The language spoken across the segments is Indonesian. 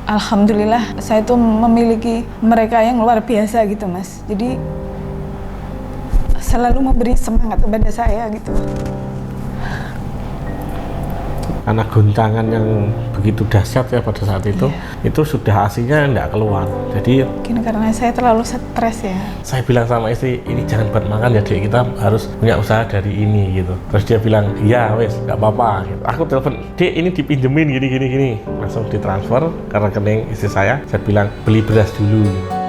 Alhamdulillah saya tuh memiliki mereka yang luar biasa gitu Mas. Jadi selalu memberi semangat kepada saya gitu. Karena guncangan yang begitu dahsyat ya pada saat itu, itu sudah aslinya enggak keluar. Jadi mungkin karena saya terlalu stres ya. Saya bilang sama istri, ini jangan buat makan ya dek, kita harus punya usaha dari ini gitu. Terus dia bilang, iya wes, nggak apa-apa. Gitu. Aku telepon, dek ini dipinjemin gini. Langsung ditransfer ke rekening istri saya bilang beli beras dulu. Gitu.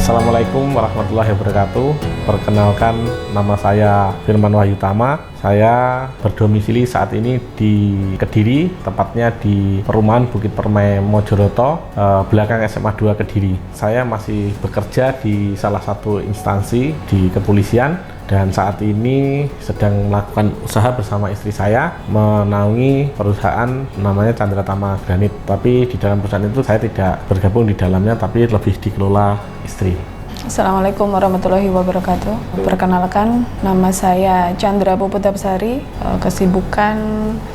Assalamualaikum warahmatullahi wabarakatuh. Perkenalkan, nama saya Firman Wahyu Tama. Saya berdomisili saat ini di Kediri, tepatnya di perumahan Bukit Permai Mojoroto, belakang SMA 2 Kediri. Saya masih bekerja di salah satu instansi di kepolisian dan saat ini sedang melakukan usaha bersama istri saya menaungi perusahaan namanya Chandra Tama Granit. Tapi di dalam perusahaan itu saya tidak bergabung di dalamnya, tapi lebih dikelola istri. Assalamualaikum warahmatullahi wabarakatuh. Perkenalkan, nama saya Chandra Puputapsari. Kesibukan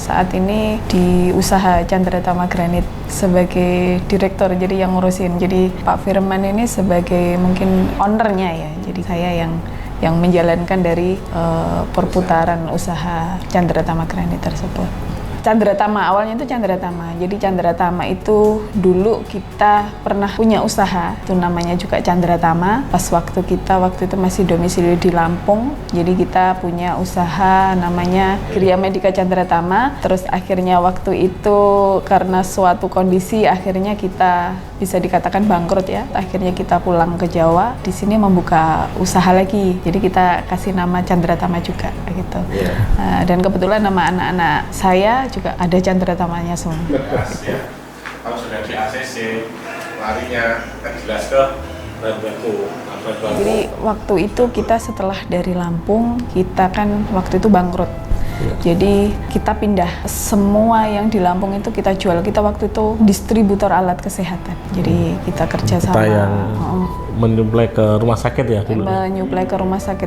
saat ini di usaha Chandra Tama Granit sebagai direktur, jadi yang ngurusin. Jadi Pak Firman ini sebagai mungkin ownernya ya. Jadi saya yang menjalankan dari perputaran usaha Chandra Tama Granit tersebut. Chandra Tama, awalnya itu Chandra Tama. Jadi Chandra Tama itu dulu kita pernah punya usaha, itu namanya juga Chandra Tama. Pas waktu itu masih domisili di Lampung. Jadi kita punya usaha namanya Kriya Medika Chandra Tama. Terus akhirnya waktu itu karena suatu kondisi akhirnya kita bisa dikatakan bangkrut ya. Akhirnya kita pulang ke Jawa, di sini membuka usaha lagi. Jadi kita kasih nama Chandra Tama juga gitu. Dan kebetulan nama anak-anak saya juga ada Chandra Tamanya semua. Ya. Kalau sudah di ACC, larinya kan jelas ke bahan-baku. Jadi waktu itu kita setelah dari Lampung, kita kan waktu itu bangkrut. Jadi kita pindah semua yang di Lampung itu kita jual. Kita waktu itu distributor alat kesehatan. Jadi kita kerja sama. Kita yang menyuplai ke rumah sakit ya dulu. Menyuplai ke rumah sakit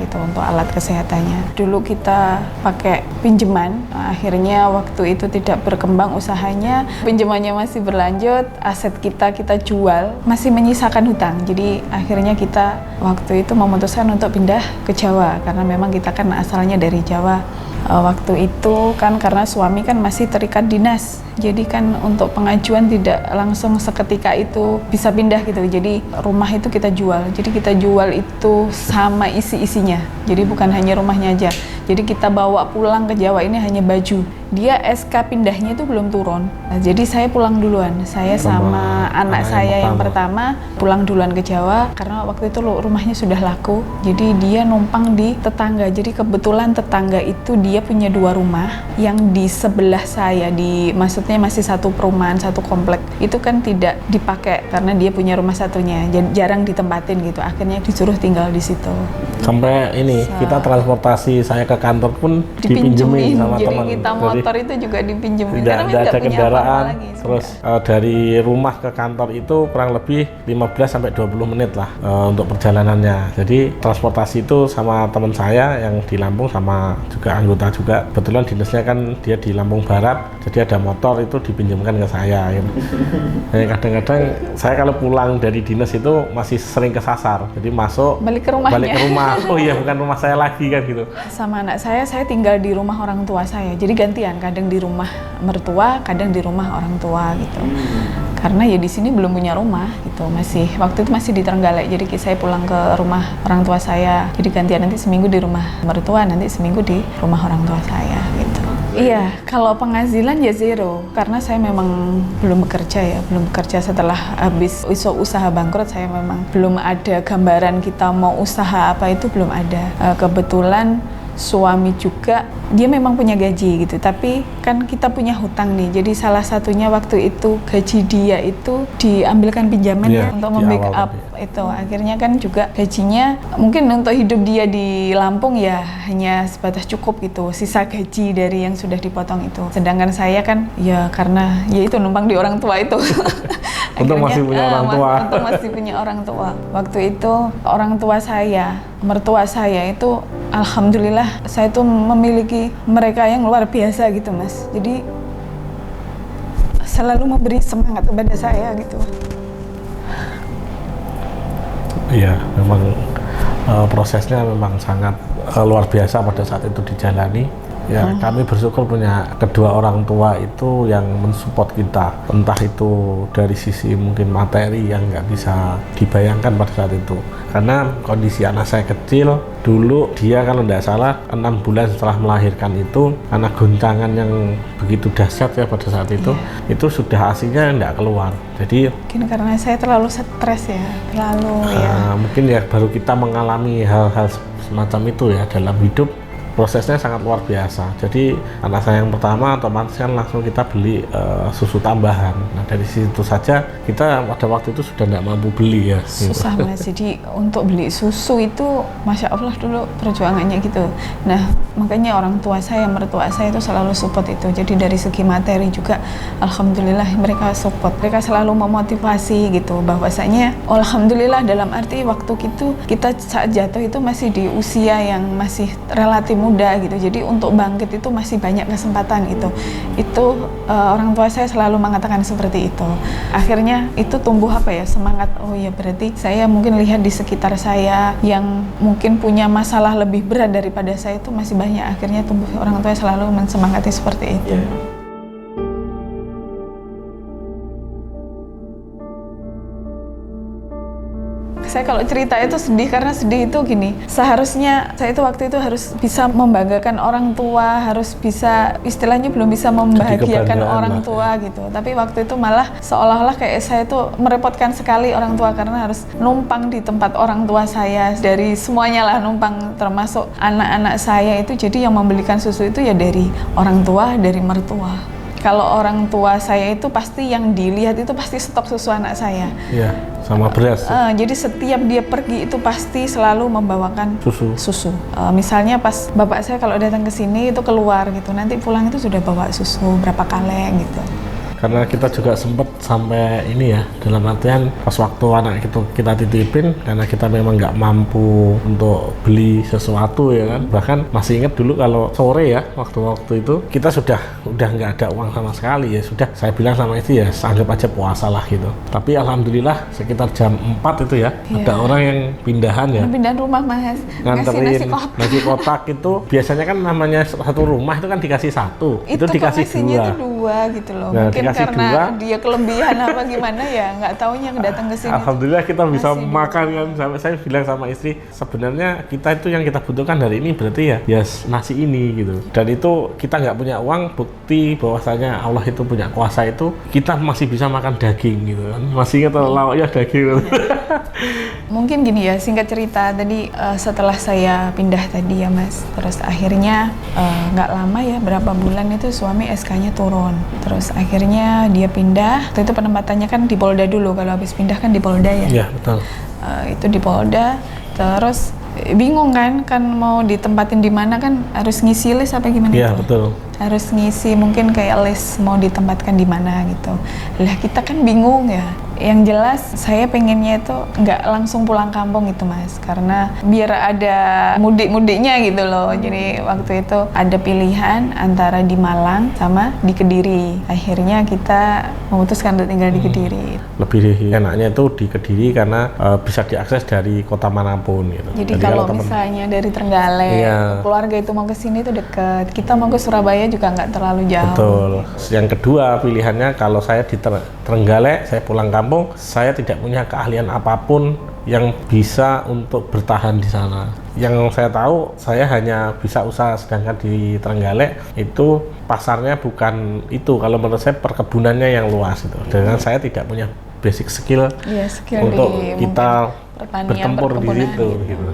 itu untuk alat kesehatannya. Dulu kita pakai pinjaman. Akhirnya waktu itu tidak berkembang usahanya. Pinjamannya masih berlanjut. Aset kita jual. Masih menyisakan hutang. Jadi akhirnya kita waktu itu memutuskan untuk pindah ke Jawa karena memang kita kan asalnya dari Jawa. Waktu itu kan karena suami kan masih terikat dinas, jadi kan untuk pengajuan tidak langsung seketika itu bisa pindah gitu. Jadi rumah itu kita jual, jadi kita jual itu sama isi-isinya, jadi bukan hanya rumahnya aja. Jadi kita bawa pulang ke Jawa ini hanya baju. Dia SK pindahnya itu belum turun. Nah, jadi saya pulang duluan. Saya sama anak saya yang pertama pulang duluan ke Jawa karena waktu itu rumahnya sudah laku. Jadi dia numpang di tetangga. Jadi kebetulan tetangga itu dia punya 2 rumah yang di sebelah saya, maksudnya masih satu perumahan, satu komplek. Itu kan tidak dipakai karena dia punya rumah satunya. Jarang ditempatin gitu. Akhirnya disuruh tinggal di situ. Sampai ini kita transportasi saya ke kantor pun dipinjemin sama teman. Jadi kita motor itu juga dipinjemin karena tidak ada punya kendaraan. lagi, terus dari rumah ke kantor itu kurang lebih 15-20 menit lah untuk perjalanannya. Jadi transportasi itu sama teman saya yang di Lampung sama juga anggota juga. Kebetulan dinasnya kan dia di Lampung Barat, jadi ada motor itu dipinjamkan ke saya. Gitu. Jadi kadang-kadang saya kalau pulang dari dinas itu masih sering kesasar. Jadi balik ke rumah. Oh iya, bukan rumah saya lagi kan gitu. Sama anak saya tinggal di rumah orang tua saya. Jadi gantian, kadang di rumah mertua, kadang di rumah orang tua gitu. Karena ya di sini belum punya rumah gitu, waktu itu masih di Trenggalek. Jadi saya pulang ke rumah orang tua saya. Jadi gantian, nanti seminggu di rumah mertua, nanti seminggu di rumah orang tua saya gitu. Iya, kalau penghasilan ya zero, karena saya memang belum bekerja setelah habis usaha bangkrut. Saya memang belum ada gambaran kita mau usaha apa, itu belum ada. Kebetulan suami juga dia memang punya gaji gitu, tapi kan kita punya hutang nih, jadi salah satunya waktu itu gaji dia itu diambilkan pinjaman ya untuk membackup itu. Akhirnya kan juga gajinya mungkin untuk hidup dia di Lampung ya hanya sebatas cukup gitu, sisa gaji dari yang sudah dipotong itu. Sedangkan saya kan ya karena ya itu numpang di orang tua itu. Untuk masih punya orang tua. Untuk masih punya orang tua. Waktu itu orang tua saya, mertua saya itu alhamdulillah saya tuh memiliki mereka yang luar biasa gitu Mas. Jadi selalu memberi semangat kepada saya gitu. Iya, memang prosesnya memang sangat luar biasa pada saat itu dijalani. Ya, kami bersyukur punya kedua orang tua itu yang mensupport kita, entah itu dari sisi mungkin materi yang nggak bisa dibayangkan pada saat itu. Karena kondisi anak saya kecil, dulu dia kalau nggak salah 6 bulan setelah melahirkan itu, karena goncangan yang begitu dahsyat ya pada saat itu sudah ASI-nya nggak keluar. Jadi mungkin karena saya terlalu stres ya, mungkin ya baru kita mengalami hal-hal semacam itu ya dalam hidup. Prosesnya sangat luar biasa. Jadi anak saya yang pertama otomatis kan langsung kita beli susu tambahan. Nah dari situ saja kita pada waktu itu sudah nggak mampu beli ya. Susah Mas. Jadi untuk beli susu itu Masya Allah dulu perjuangannya gitu. Nah makanya orang tua saya, mertua saya itu selalu support itu. Jadi dari segi materi juga alhamdulillah mereka support. Mereka selalu memotivasi gitu bahwasanya alhamdulillah dalam arti waktu itu kita saat jatuh itu masih di usia yang masih relatif muda gitu, jadi untuk bangkit itu masih banyak kesempatan gitu. Itu orang tua saya selalu mengatakan seperti itu. Akhirnya itu tumbuh apa ya, semangat. Oh ya berarti saya mungkin lihat di sekitar saya yang mungkin punya masalah lebih berat daripada saya itu masih banyak. Akhirnya tumbuh, orang tua selalu mensemangati seperti itu. Saya kalau cerita itu sedih, karena sedih itu gini, seharusnya saya itu waktu itu harus bisa membanggakan orang tua, harus bisa, istilahnya belum bisa membahagiakan orang tua gitu. Tapi waktu itu malah seolah-olah kayak saya itu merepotkan sekali orang tua, karena harus numpang di tempat orang tua saya, dari semuanya lah numpang, termasuk anak-anak saya itu. Jadi yang membelikan susu itu ya dari orang tua, dari mertua. Kalau orang tua saya itu pasti yang dilihat itu pasti stok susu anak saya. Iya, sama beras. Jadi setiap dia pergi itu pasti selalu membawakan susu. Misalnya pas bapak saya kalau datang ke sini itu keluar gitu, nanti pulang itu sudah bawa susu berapa kaleng gitu. Karena kita juga sempat sampai ini ya, dalam artian pas waktu anak itu kita titipin, karena kita memang nggak mampu untuk beli sesuatu ya kan. Bahkan masih ingat dulu kalau sore ya, waktu-waktu itu kita udah nggak ada uang sama sekali ya. Sudah saya bilang sama istri ya, anggap aja puasa lah gitu. Tapi alhamdulillah sekitar jam 4 itu ya, ada orang yang pindahan ya. Pindahan rumah Mas, nganterin nasi kotak itu. Biasanya kan namanya satu rumah itu kan dikasih satu, itu dikasih dua gitu loh. Nah, mungkin karena dia kelebihan apa gimana ya, nggak taunya datang ke sini. Alhamdulillah kita bisa makan kan. Sampai saya bilang sama istri, sebenarnya kita itu yang kita butuhkan hari ini berarti ya nasi ini gitu. Dan itu kita nggak punya uang, bukti bahwasanya Allah itu punya kuasa, itu kita masih bisa makan daging gitu kan. Masih ingat lauknya daging. Mungkin gini ya, singkat cerita tadi setelah saya pindah tadi ya Mas, terus akhirnya nggak lama ya, berapa bulan itu suami SK-nya turun. Terus akhirnya dia pindah. Waktu itu penempatannya kan di Polda dulu, kalau habis pindah kan di Polda ya. Iya betul. Itu di Polda. Terus bingung kan mau ditempatin di mana, kan harus ngisi list apa gimana? Iya betul. Harus ngisi mungkin kayak list mau ditempatkan di mana gitu. Lah kita kan bingung ya. Yang jelas saya pengennya itu nggak langsung pulang kampung gitu Mas, karena biar ada mudik-mudiknya gitu loh. Jadi waktu itu ada pilihan antara di Malang sama di Kediri. Akhirnya kita memutuskan untuk tinggal di Kediri. Lebih enaknya itu di Kediri karena bisa diakses dari kota manapun gitu. Jadi kalau misalnya dari Trenggalek, keluarga itu mau ke sini itu dekat. Kita mau ke Surabaya juga nggak terlalu jauh. Betul. Yang kedua pilihannya, kalau saya di Trenggalek, saya pulang kampung, saya tidak punya keahlian apapun yang bisa untuk bertahan di sana. Yang saya tahu, saya hanya bisa usaha, sedangkan di Trenggalek itu pasarnya bukan itu. Kalau menurut saya perkebunannya yang luas itu. Dengan saya tidak punya basic skill, skill untuk di kita pertanian, bertempur di situ. gitu. Gitu.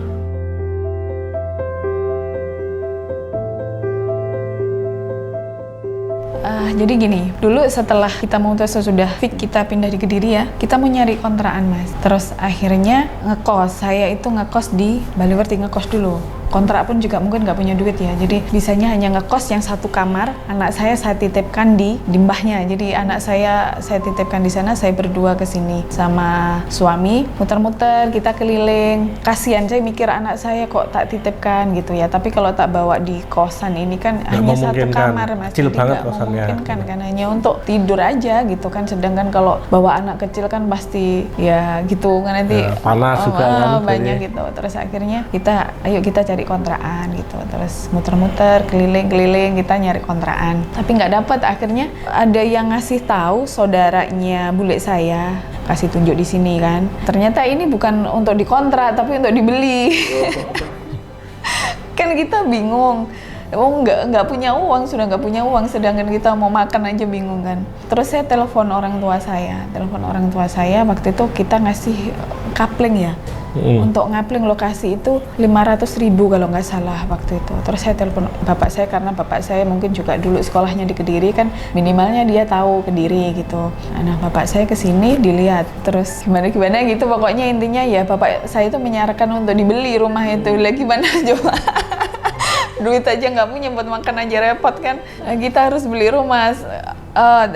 Jadi gini, dulu setelah kita memutuskan sudah fix kita pindah di Kediri ya, kita mau nyari kontrakan Mas. Terus akhirnya ngekos, saya itu ngekos di Baliwerti, ngekos dulu. Kontrak pun juga mungkin nggak punya duit ya, jadi bisanya hanya ngekos yang satu kamar. Anak saya titipkan di mbahnya, jadi anak saya titipkan di sana. Saya berdua ke sini sama suami, muter-muter kita keliling. Kasihan, saya mikir anak saya kok tak titipkan gitu ya, tapi kalau tak bawa di kosan ini kan hanya satu kamar Mas, kecil jadi banget nggak kosannya. memungkinkan kan, hanya untuk tidur aja gitu kan. Sedangkan kalau bawa anak kecil kan pasti ya gitu kan, nanti ya, panas juga kan banyak gitu. Terus akhirnya ayo kita cari kontrakan gitu. Terus muter-muter keliling-keliling kita nyari kontrakan, tapi nggak dapat. Akhirnya ada yang ngasih tahu, saudaranya bule saya kasih tunjuk di sini kan, ternyata ini bukan untuk dikontrak tapi untuk dibeli. Kan kita bingung, nggak punya uang, sudah nggak punya uang, sedangkan kita mau makan aja bingung kan. Terus saya telepon orang tua saya waktu itu kita ngasih kapling ya. Untuk ngapling lokasi itu 500.000 kalau nggak salah waktu itu. Terus saya telepon bapak saya, karena bapak saya mungkin juga dulu sekolahnya di Kediri kan, minimalnya dia tahu Kediri gitu. Nah bapak saya kesini dilihat, terus gimana gitu, pokoknya intinya ya bapak saya itu menyarankan untuk dibeli rumah itu. Lagi gimana coba? Duit aja nggak punya, buat makan aja repot kan, kita harus beli rumah.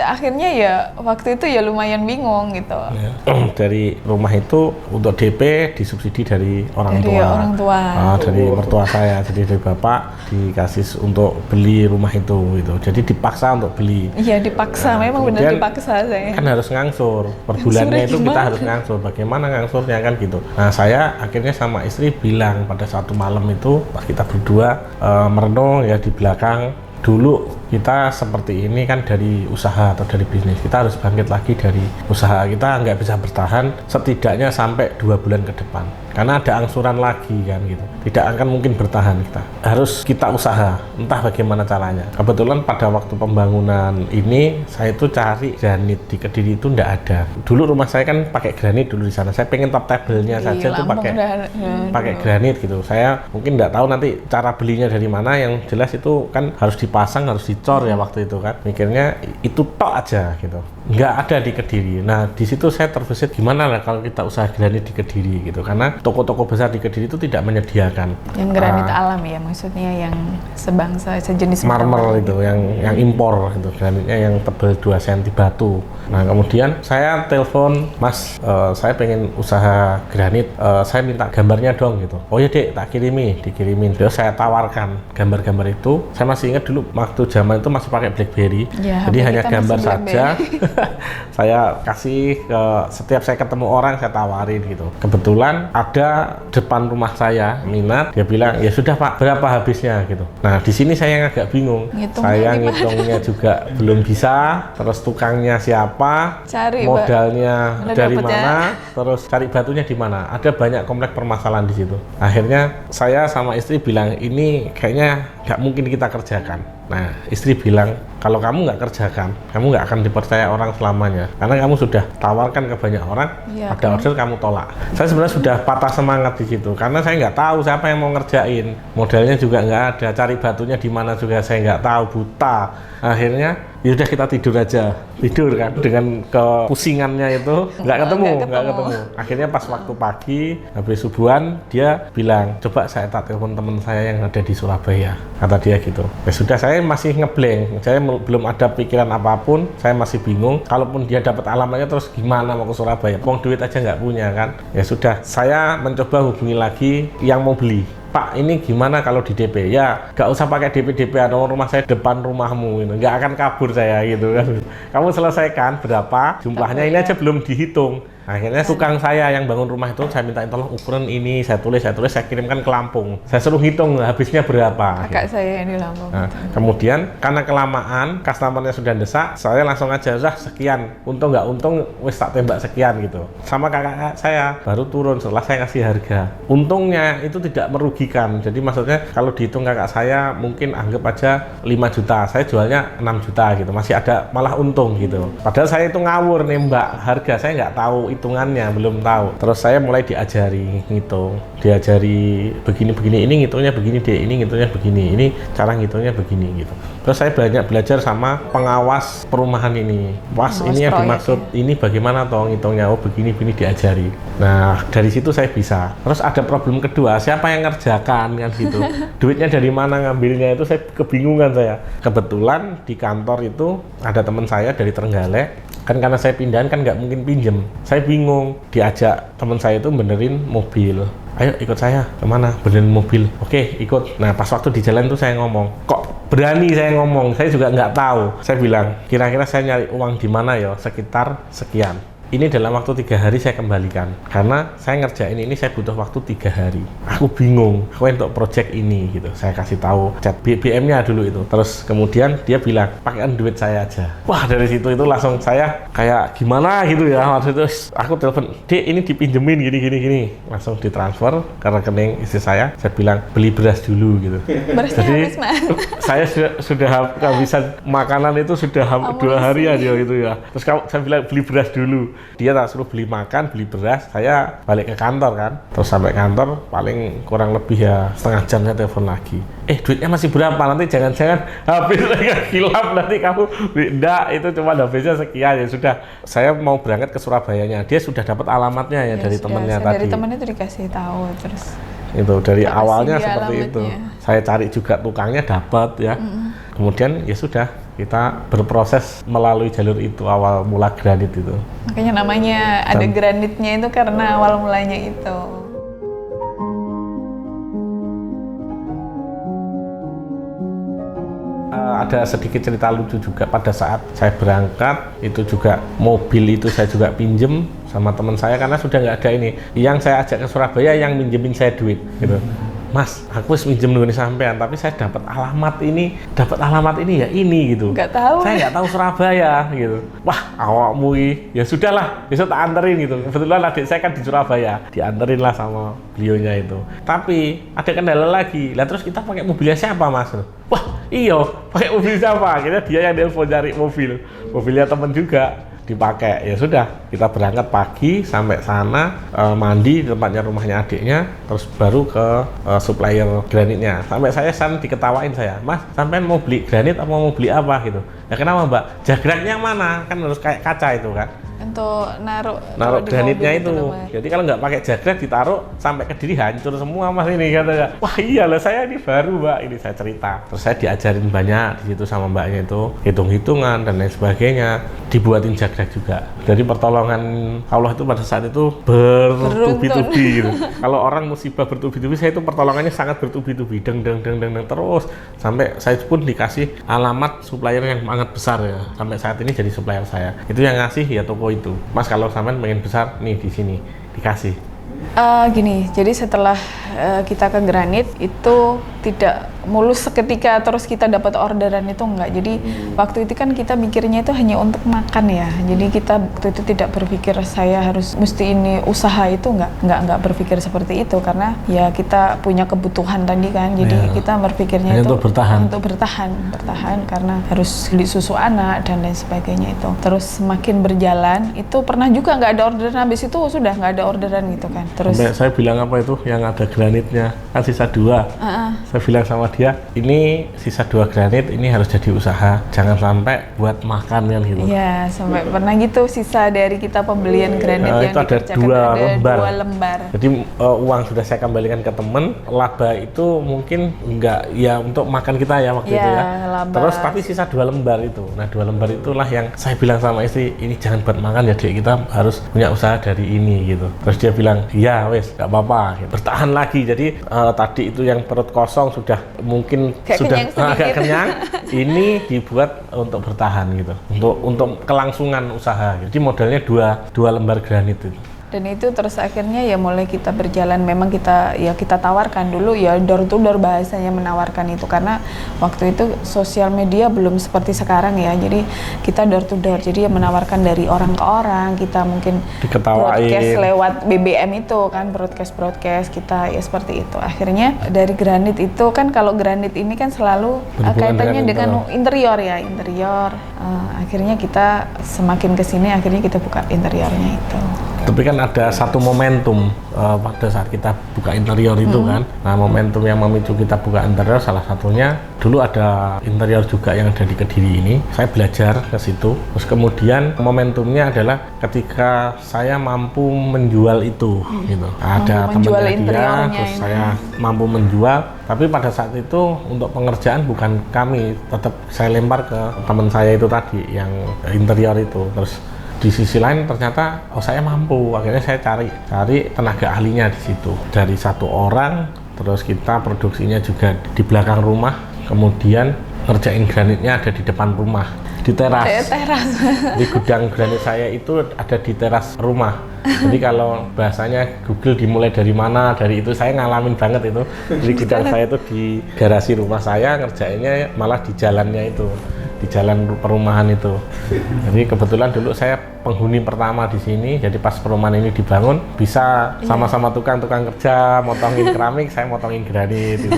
Akhirnya ya waktu itu ya lumayan bingung gitu. Ya. Dari rumah itu untuk DP disubsidi dari orang tua. Dari mertua saya, jadi dari bapak dikasih untuk beli rumah itu gitu. Jadi dipaksa untuk beli. Iya dipaksa, memang benar dipaksa saya. Kan harus ngangsur, per bulannya itu kita harus ngangsur. Bagaimana ngangsurnya kan gitu. Nah saya akhirnya sama istri bilang pada satu malam itu pas kita berdua merenung ya di belakang, dulu kita seperti ini kan dari usaha atau dari bisnis, kita harus bangkit lagi dari usaha. Kita nggak bisa bertahan setidaknya sampai 2 bulan ke depan, karena ada angsuran lagi kan gitu, tidak akan mungkin bertahan. Kita harus usaha, entah bagaimana caranya. Kebetulan pada waktu pembangunan ini saya itu cari granit di Kediri itu nggak ada. Dulu rumah saya kan pakai granit dulu di sana, saya pengen top table-nya saja tuh pakai granit gitu. Saya mungkin nggak tahu nanti cara belinya dari mana, yang jelas itu kan harus dipasang, harus dicor ya waktu itu kan, mikirnya itu tok aja gitu, nggak ada di Kediri. Nah di situ saya terbesit, gimana lah kalau kita usaha granit di Kediri gitu, karena toko-toko besar di Kediri itu tidak menyediakan yang granit alam ya, maksudnya yang sebangsa sejenis marmer itu, yang impor itu, granitnya yang tebal 2 cm batu. Nah kemudian saya telepon, Mas, saya pengen usaha granit, saya minta gambarnya dong gitu. Oh ya dek, tak dikirimin. Terus saya tawarkan gambar-gambar itu. Saya masih ingat dulu waktu zaman itu masih pakai BlackBerry, ya, jadi hanya gambar saja. Saya kasih ke setiap saya ketemu orang, saya tawarin gitu. Kebetulan ada depan rumah saya minat, dia bilang ya sudah Pak, berapa habisnya gitu. Nah di sini saya agak bingung, saya ngitungnya juga belum bisa, terus tukangnya siapa, modalnya dari mana, terus cari batunya di mana. Ada banyak kompleks permasalahan di situ. Akhirnya saya sama istri bilang, ini kayaknya nggak mungkin kita kerjakan. Nah, istri bilang, kalau kamu nggak kerjakan, kamu nggak akan dipercaya orang selamanya. Karena kamu sudah tawarkan ke banyak orang, ada order kamu tolak. Saya sebenarnya sudah patah semangat di situ, karena saya nggak tahu siapa yang mau ngerjain. Modalnya juga nggak ada, cari batunya di mana juga saya nggak tahu, buta. Akhirnya, yaudah kita tidur aja. Tidur kan, dengan kepusingannya itu nggak ketemu. Akhirnya pas waktu pagi, habis subuhan, dia bilang, coba saya telepon teman saya yang ada di Surabaya. Kata dia gitu. Ya sudah, saya masih ngeblank, saya belum ada pikiran apapun, saya masih bingung. Kalaupun dia dapat alamatnya, terus gimana mau ke Surabaya? Uang duit aja nggak punya kan. Ya sudah, saya mencoba hubungi lagi yang mau beli. Pak, ini gimana kalau di DP? Ya, nggak usah pakai DP atau rumah saya depan rumahmu, gitu. Nggak akan kabur saya gitu kan. Kamu selesaikan berapa jumlahnya, ini aja belum dihitung. Akhirnya tukang saya yang bangun rumah itu saya mintain tolong ukuran ini, saya tulis, saya kirimkan ke Lampung. Saya suruh hitung habisnya berapa. Kakak saya yang di Lampung. Nah, kemudian karena kelamaan, customernya sudah desak, saya langsung aja udah sekian. Untung nggak untung, wis tak tembak sekian gitu. Sama kakak saya baru turun setelah saya kasih harga. Untungnya itu tidak merugikan. Jadi maksudnya kalau dihitung kakak saya mungkin anggap aja 5 juta, saya jualnya 6 juta gitu. Masih ada malah untung gitu. Padahal saya itu ngawur nembak harga, saya nggak tahu hitungannya, belum tahu. Terus saya mulai diajari ngitung, diajari begini-begini, ini ngitungnya begini deh, ini ngitungnya begini, ini cara ngitungnya begini gitu. Terus saya banyak belajar sama pengawas perumahan ini. Pas ini yang dimaksud ini bagaimana toh ngitungnya, oh begini-begini diajari. Nah dari situ saya bisa. Terus ada problem kedua, siapa yang ngerjakan kan gitu. Duitnya dari mana ngambilnya itu saya kebingungan saya. Kebetulan di kantor itu ada teman saya dari Trenggalek. Kan karena saya pindahan kan nggak mungkin pinjem. Saya bingung, diajak teman saya itu benerin mobil. Ayo ikut saya, kemana? Benerin mobil. Oke, ikut. Nah pas waktu di jalan tuh saya ngomong, kok berani saya ngomong? Saya juga nggak tahu. Saya bilang, kira-kira saya nyari uang di mana ya? Sekitar sekian. Ini dalam waktu 3 hari saya kembalikan. Karena saya ngerjain ini saya butuh waktu 3 hari. Aku bingung, aku untuk project ini gitu. Saya kasih tahu chat BBM-nya dulu itu. Terus kemudian dia bilang, pakaian duit saya aja. Wah dari situ itu langsung saya kayak gimana gitu ya. Waktu itu aku telepon, Dek ini dipinjemin gini. Langsung ditransfer ke rekening istri saya. Saya bilang, beli beras dulu gitu. Berasnya habis, Mas. Saya sudah kehabisan makanan itu sudah 2 hari aja gitu ya. Terus saya bilang beli beras dulu. Dia tak suruh beli makan, beli beras, saya balik ke kantor kan. Terus sampai kantor paling kurang lebih ya setengah jam saya telepon lagi. Duitnya masih berapa? Nanti jangan-jangan habis hilap nanti kamu. Enggak, itu cuma habisnya sekian ya sudah. Saya mau berangkat ke Surabayanya. Dia sudah dapat alamatnya ya dari temennya tadi. Dari temennya itu dikasih tahu terus. Itu dari awalnya seperti itu. Saya cari juga tukangnya dapat ya. Kemudian ya sudah kita berproses melalui jalur itu awal mula granit itu. Makanya namanya ada granitnya itu karena awal mulanya itu. Ada sedikit cerita lucu juga pada saat saya berangkat itu juga mobil itu saya juga pinjem sama teman saya karena sudah nggak ada ini. Yang saya ajak ke Surabaya yang minjemin saya duit gitu. Mas, aku harus minjem dulu nih sampean, tapi saya dapat alamat ini ya ini gitu. Nggak tahu. Saya nggak tahu Surabaya gitu. Wah, awakmu ya sudahlah, besok tak anterin gitu. Kebetulan adik saya kan di Surabaya, dianterin lah sama beliaunya itu. Tapi ada kendala lagi. Lah terus kita pakai mobilnya siapa, Mas? Wah, iya, pakai mobil siapa? Akhirnya dia yang telepon cari mobilnya temen juga. Dipakai ya sudah kita berangkat pagi sampai sana mandi di tempatnya rumahnya adiknya terus baru ke supplier granitnya sampai saya sana diketawain saya Mas sampean mau beli granit atau mau beli apa gitu ya kenapa Mbak jagraknya mana kan harus kayak kaca itu kan untuk naruh granitnya itu jadi kalau nggak pakai jagrak ditaruh sampai ke diri hancur semua Mas ini katanya wah iyalah saya ini baru Mbak ini saya cerita terus saya diajarin banyak di situ sama mbaknya itu hitung-hitungan dan lain sebagainya dibuatin jagrak juga jadi pertolongan Allah itu pada saat itu bertubi-tubi gitu kalau orang musibah bertubi-tubi saya itu pertolongannya sangat bertubi-tubi deng terus sampai saya pun dikasih alamat supplier yang sangat besar ya sampai saat ini jadi supplier saya itu yang ngasih ya toko itu Mas kalau sampean pengen besar nih di sini dikasih gini jadi setelah kita ke granit itu tidak mulus seketika terus kita dapat orderan itu enggak jadi waktu itu kan kita mikirnya itu hanya untuk makan ya jadi kita waktu itu tidak berpikir saya harus mesti ini usaha itu enggak berpikir seperti itu karena ya kita punya kebutuhan tadi kan jadi kita berpikirnya itu untuk bertahan karena harus beli susu anak dan lain sebagainya itu terus semakin berjalan itu pernah juga nggak ada orderan habis itu sudah nggak ada orderan gitu kan terus sampai saya bilang apa itu yang ada granitnya kan sisa 2 saya bilang sama dia ini sisa 2 granit ini harus jadi usaha jangan sampai buat makan kan gitu iya sampai pernah gitu sisa dari kita pembelian granit yang itu ada 2 lembar jadi uang sudah saya kembalikan ke temen laba itu mungkin enggak ya untuk makan kita ya waktu itu ya laba. Terus tapi sisa 2 lembar itu nah 2 lembar itulah yang saya bilang sama istri ini jangan buat makan ya dek kita harus punya usaha dari ini gitu terus dia bilang iya wes nggak apa-apa gitu. Bertahan lagi jadi tadi itu yang perut kosong sudah mungkin Kayak sudah kenyang sedikit. agak kenyang, ini dibuat untuk bertahan gitu, untuk kelangsungan usaha. Jadi modalnya dua lembar granit itu. Dan itu terus akhirnya ya mulai kita berjalan, memang kita tawarkan dulu ya door to door, bahasanya menawarkan itu, karena waktu itu sosial media belum seperti sekarang ya, jadi kita door to door, jadi ya menawarkan dari orang ke orang, kita mungkin Diketawain. broadcast lewat BBM itu kan, broadcast kita ya seperti itu. Akhirnya dari granit itu kan, kalau granit ini kan selalu Berhubungan kaitannya dengan dengan interior. Akhirnya kita semakin kesini akhirnya kita buka interiornya itu. Tapi kan ada satu momentum pada saat kita buka interior itu kan. Nah, momentum yang memicu kita buka interior salah satunya dulu ada interior juga yang ada di Kediri ini. Saya belajar ke situ. Terus kemudian momentumnya adalah ketika saya mampu menjual itu gitu. Ada temannya dia, terus ini. saya mampu menjual. Tapi pada saat itu untuk pengerjaan bukan kami, tetap saya lempar ke teman saya itu tadi yang interior itu. Terus di sisi lain ternyata saya mampu, akhirnya saya cari tenaga ahlinya di situ dari satu orang, terus kita produksinya juga di belakang rumah, kemudian ngerjain granitnya ada di depan rumah di teras. Di gudang granit saya itu ada di teras rumah. Jadi kalau bahasanya Google dimulai dari mana, dari itu saya ngalamin banget itu. Jadi gudang saya itu di garasi rumah saya, ngerjainnya malah di jalannya itu, di jalan perumahan itu. Jadi kebetulan dulu saya penghuni pertama di sini, jadi pas perumahan ini dibangun bisa sama-sama tukang kerja, motongin keramik, saya motongin granit gitu.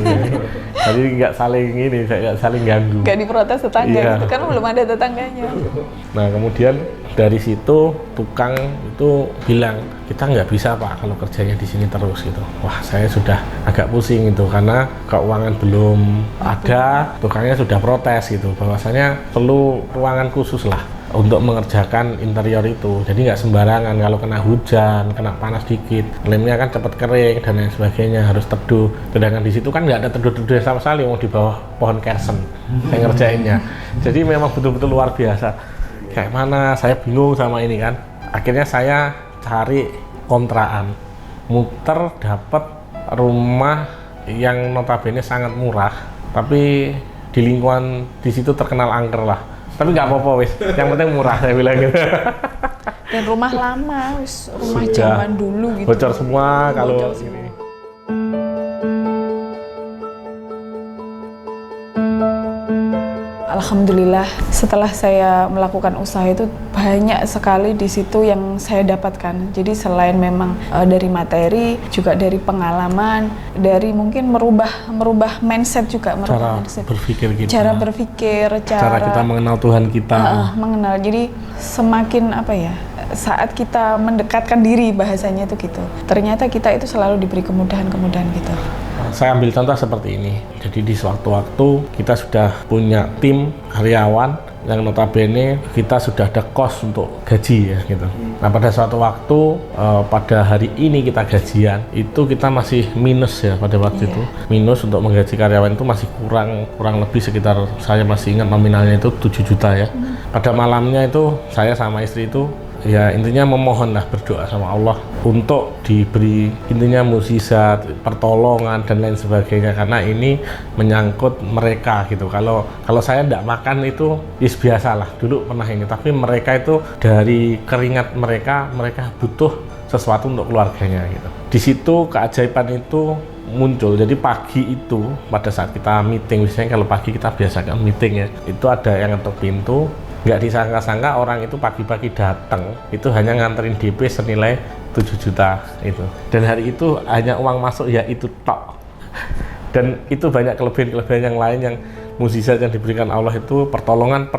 Jadi nggak saling ganggu. Nggak diprotes tetangga gitu kan, belum ada tetangganya. Nah kemudian dari situ tukang itu bilang, kita nggak bisa Pak kalau kerjanya di sini terus gitu. Wah, saya sudah agak pusing itu karena keuangan belum ada. Tukangnya sudah protes gitu, bahwasanya perlu ruangan khusus lah untuk mengerjakan interior itu. Jadi nggak sembarangan, kalau kena hujan, kena panas dikit, lemnya kan cepat kering dan lain sebagainya, harus teduh. Sedangkan di situ kan nggak ada teduh-teduh sama sekali, mau di bawah pohon kersen saya ngerjainnya. Jadi memang betul-betul luar biasa. Kayak mana, saya bingung sama ini kan. Akhirnya saya cari kontrakan, muter dapat rumah yang notabene sangat murah, tapi di lingkungan di situ terkenal angker lah. Tapi nggak apa-apa wis, yang penting murah saya bilang gitu. Dan rumah lama, rumah Sudah zaman dulu gitu. Bocor semua kalau Bocor semua. ini. Alhamdulillah, setelah saya melakukan usaha itu banyak sekali di situ yang saya dapatkan. Jadi selain memang dari materi, juga dari pengalaman, dari mungkin merubah mindset juga, Cara berpikir kita, cara kita mengenal Tuhan kita. Mengenal. Jadi semakin saat kita mendekatkan diri, bahasanya itu gitu. Ternyata kita itu selalu diberi kemudahan-kemudahan gitu. Saya ambil contoh seperti ini. Jadi di sewaktu-waktu kita sudah punya tim karyawan yang notabene kita sudah ada kos untuk gaji ya gitu. Nah pada suatu waktu pada hari ini kita gajian itu kita masih minus ya pada waktu itu. Minus untuk menggaji karyawan itu masih kurang lebih sekitar, saya masih ingat nominalnya itu 7 juta ya. Pada malamnya itu saya sama istri itu ya intinya memohonlah, berdoa sama Allah untuk diberi intinya mukjizat, pertolongan dan lain sebagainya, karena ini menyangkut mereka gitu. Kalau saya tidak makan itu biasalah, dulu pernah ini, tapi mereka itu dari keringat mereka butuh sesuatu untuk keluarganya gitu. Di situ keajaiban itu muncul. Jadi pagi itu pada saat kita meeting, misalnya kalau pagi kita biasakan meeting ya, itu ada yang ngetok pintu. Nggak disangka-sangka orang itu pagi-pagi datang, itu hanya nganterin DP senilai 7 juta itu. Dan hari itu hanya uang masuk ya itu tok. Dan itu banyak kelebihan-kelebihan yang lain yang mukjizat yang diberikan Allah itu, pertolongan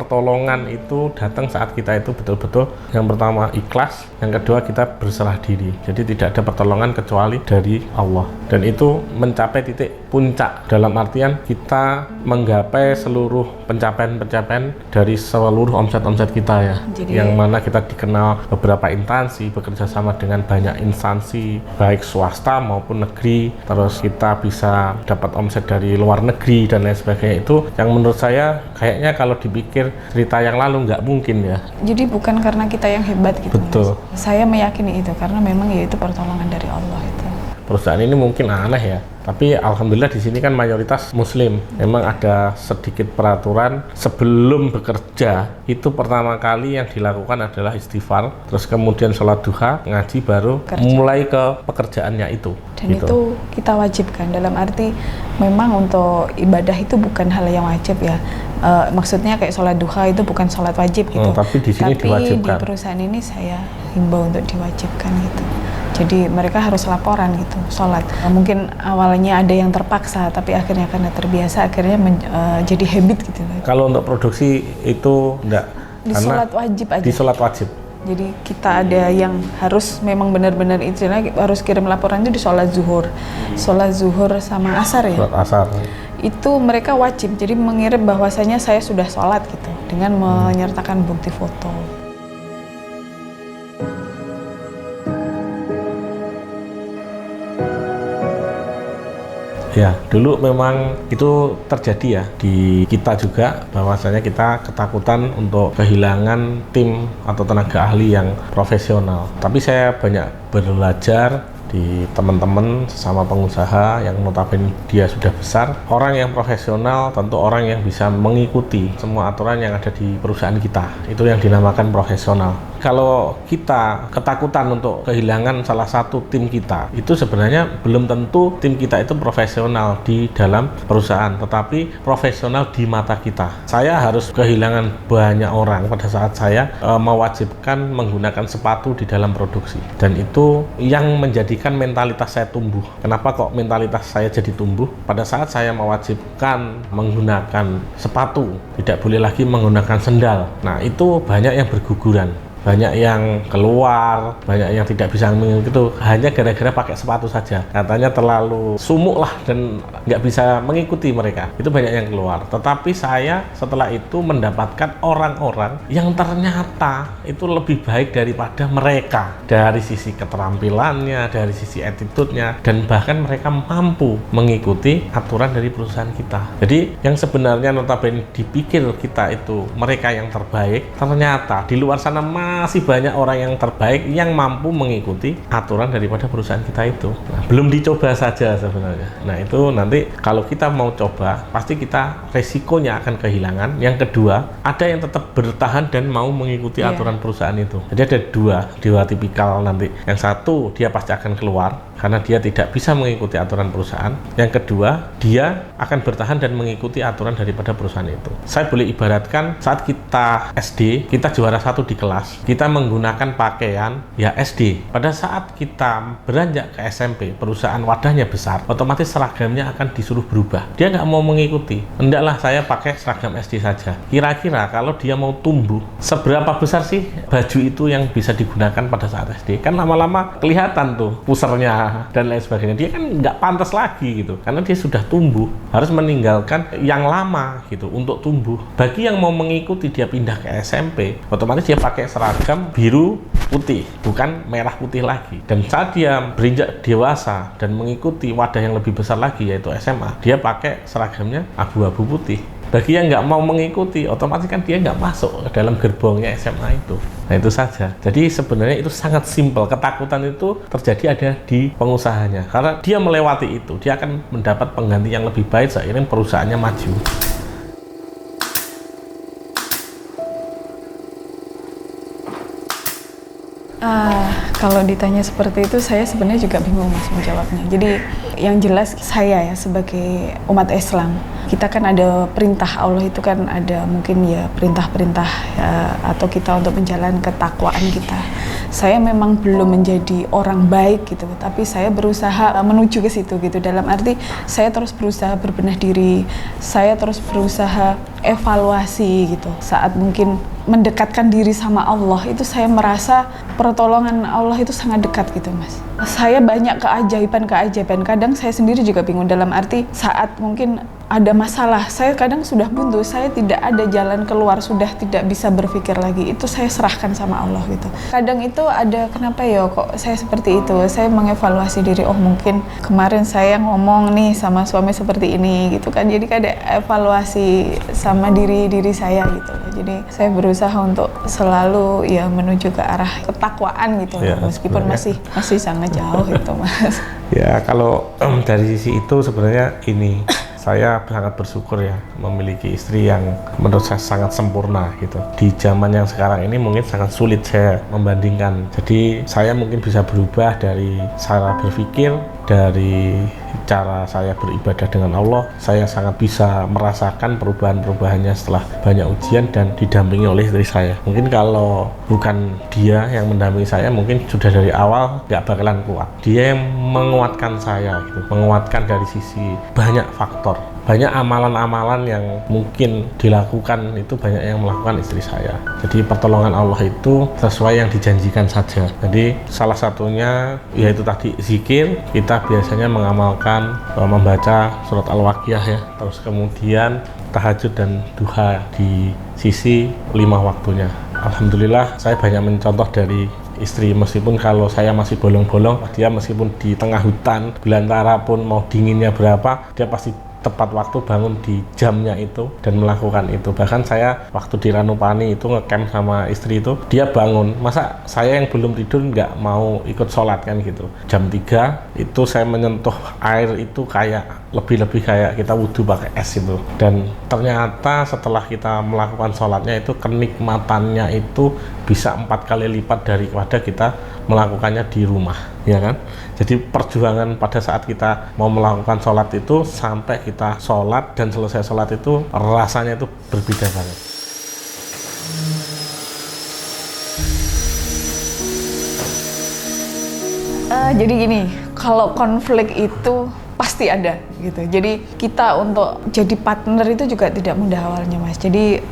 itu datang saat kita itu betul-betul yang pertama ikhlas, yang kedua kita berserah diri. Jadi tidak ada pertolongan kecuali dari Allah. Dan itu mencapai titik puncak dalam artian kita menggapai seluruh pencapaian dari seluruh omset kita ya. Jadi, yang mana kita dikenal beberapa instansi, bekerja sama dengan banyak instansi baik swasta maupun negeri, terus kita bisa dapat omset dari luar negeri dan lain sebagainya. Itu yang menurut saya kayaknya kalau dipikir cerita yang lalu nggak mungkin ya. Jadi bukan karena kita yang hebat gitu. Betul. Mas. Saya meyakini itu karena memang ya itu pertolongan dari Allah itu. perusahaan ini mungkin aneh ya. Tapi alhamdulillah di sini kan mayoritas muslim. Memang ada sedikit peraturan sebelum bekerja itu pertama kali yang dilakukan adalah istighfar, terus kemudian sholat duha, ngaji, baru mulai ke pekerjaannya itu. Dan gitu. Itu kita wajibkan, dalam arti memang untuk ibadah itu bukan hal yang wajib ya. Maksudnya kayak sholat duha itu bukan sholat wajib gitu. Tapi di sini diwajibkan. Di perusahaan ini saya himbau untuk diwajibkan gitu. Jadi mereka harus laporan gitu, sholat. Mungkin awalnya ada yang terpaksa, tapi akhirnya karena terbiasa, akhirnya jadi habit gitu. Kalau untuk produksi itu enggak, di sholat wajib aja. Di sholat wajib. Jadi kita ada yang harus memang benar-benar istilahnya harus kirim laporan itu di sholat zuhur sama asar ya. Sholat asar. Itu mereka wajib, jadi mengirim bahwasanya saya sudah sholat gitu, dengan menyertakan bukti foto. Ya, dulu memang itu terjadi ya di kita juga, bahwasanya kita ketakutan untuk kehilangan tim atau tenaga ahli yang profesional. Tapi saya banyak belajar di teman-teman sesama pengusaha yang notabene dia sudah besar, orang yang profesional tentu orang yang bisa mengikuti semua aturan yang ada di perusahaan kita. Itu yang dinamakan profesional. Kalau kita ketakutan untuk kehilangan salah satu tim kita, itu sebenarnya belum tentu tim kita itu profesional di dalam perusahaan, tetapi profesional di mata kita. Saya harus kehilangan banyak orang pada saat saya mewajibkan menggunakan sepatu di dalam produksi, dan itu yang menjadikan mentalitas saya tumbuh. Kenapa kok mentalitas saya jadi tumbuh? Pada saat saya mewajibkan menggunakan sepatu, tidak boleh lagi menggunakan sendal. Nah, itu banyak yang berguguran, banyak yang keluar, banyak yang tidak bisa mengikuti itu hanya gara-gara pakai sepatu saja. Katanya terlalu sumuk lah dan nggak bisa mengikuti mereka. Itu banyak yang keluar. Tetapi saya setelah itu mendapatkan orang-orang yang ternyata itu lebih baik daripada mereka dari sisi keterampilannya, dari sisi attitude-nya, dan bahkan mereka mampu mengikuti aturan dari perusahaan kita. Jadi yang sebenarnya notabene dipikir kita itu mereka yang terbaik, ternyata di luar sana masih banyak orang yang terbaik yang mampu mengikuti aturan daripada perusahaan kita itu. Nah, belum dicoba saja sebenarnya. Nah, itu nanti kalau kita mau coba, pasti kita resikonya akan kehilangan. Yang kedua, ada yang tetap bertahan dan mau mengikuti aturan perusahaan itu. Jadi ada dua tipikal nanti. Yang satu, dia pasti akan keluar karena dia tidak bisa mengikuti aturan perusahaan. Yang kedua, dia akan bertahan dan mengikuti aturan daripada perusahaan itu. Saya boleh ibaratkan saat kita SD, kita juara 1 di kelas, kita menggunakan pakaian ya SD. Pada saat kita beranjak ke SMP, perusahaan wadahnya besar, otomatis seragamnya akan disuruh berubah. Dia nggak mau mengikuti. Hendaklah saya pakai seragam SD saja. Kira-kira kalau dia mau tumbuh, seberapa besar sih baju itu yang bisa digunakan pada saat SD? Kan lama-lama kelihatan tuh pusernya dan lain sebagainya. Dia kan nggak pantas lagi gitu, karena dia sudah tumbuh, harus meninggalkan yang lama gitu untuk tumbuh. Bagi yang mau mengikuti, dia pindah ke SMP, otomatis dia pakai seragam biru putih, bukan merah putih lagi. Dan saat dia berinjak dewasa dan mengikuti wadah yang lebih besar lagi, yaitu SMA, dia pakai seragamnya abu-abu putih. Bagi yang nggak mau mengikuti, otomatis kan dia nggak masuk ke dalam gerbongnya SMA itu. Nah, itu saja. Jadi sebenarnya itu sangat simpel. Ketakutan itu terjadi ada di pengusahanya. Karena dia melewati itu, dia akan mendapat pengganti yang lebih baik seiring perusahaannya maju. Kalau ditanya seperti itu, saya sebenarnya juga bingung Mas menjawabnya. Jadi yang jelas saya ya sebagai umat Islam, kita kan ada perintah Allah itu kan ada mungkin ya perintah-perintah atau kita untuk menjalankan ketakwaan kita. Saya memang belum menjadi orang baik gitu, tapi saya berusaha menuju ke situ gitu. Dalam arti saya terus berusaha berbenah diri, saya terus berusaha evaluasi gitu. Saat mungkin mendekatkan diri sama Allah itu saya merasa pertolongan Allah itu sangat dekat gitu Mas. Saya banyak keajaiban, kadang saya sendiri juga bingung dalam arti saat mungkin ada masalah, saya kadang sudah buntu, saya tidak ada jalan keluar, sudah tidak bisa berpikir lagi, itu saya serahkan sama Allah gitu. Kadang itu ada kenapa ya kok saya seperti itu, saya mengevaluasi diri, oh mungkin kemarin saya ngomong nih sama suami seperti ini gitu kan, jadi ada evaluasi sama diri saya gitu. Jadi saya berusaha untuk selalu ya menuju ke arah ketakwaan gitu, ya, meskipun masih sangat jauh itu Mas. Ya kalau dari sisi itu sebenarnya ini saya sangat bersyukur ya memiliki istri yang menurut saya sangat sempurna gitu. Di zaman yang sekarang ini mungkin sangat sulit saya membandingkan. Jadi saya mungkin bisa berubah dari cara berpikir, dari cara saya beribadah dengan Allah. Saya sangat bisa merasakan perubahan-perubahannya setelah banyak ujian dan didampingi oleh istri saya. Mungkin kalau bukan dia yang mendampingi saya, mungkin sudah dari awal nggak bakalan kuat. Dia yang menguatkan saya gitu, menguatkan dari sisi banyak faktor. Banyak amalan-amalan yang mungkin dilakukan itu banyak yang melakukan istri saya. Jadi pertolongan Allah itu sesuai yang dijanjikan saja. Jadi salah satunya yaitu tadi zikir. Kita biasanya mengamalkan membaca surat Al-Waqiah ya. Terus kemudian tahajud dan duha di sisi 5 waktunya. Alhamdulillah saya banyak mencontoh dari istri, meskipun kalau saya masih bolong-bolong, dia meskipun di tengah hutan belantara pun mau dinginnya berapa, dia pasti tepat waktu bangun di jamnya itu dan melakukan itu. Bahkan saya waktu di Ranupani itu ngecamp sama istri itu, dia bangun, masa saya yang belum tidur nggak mau ikut sholat kan gitu. Jam 3 itu saya menyentuh air itu kayak lebih-lebih kayak kita wudhu pakai es itu. Dan ternyata setelah kita melakukan sholatnya itu kenikmatannya itu bisa 4 kali lipat daripada kita melakukannya di rumah, ya kan? Jadi perjuangan pada saat kita mau melakukan sholat itu sampai kita sholat dan selesai sholat itu rasanya itu berbeda banget. Jadi gini, kalau konflik itu pasti ada gitu. Jadi kita untuk jadi partner itu juga tidak mudah awalnya Mas. Jadi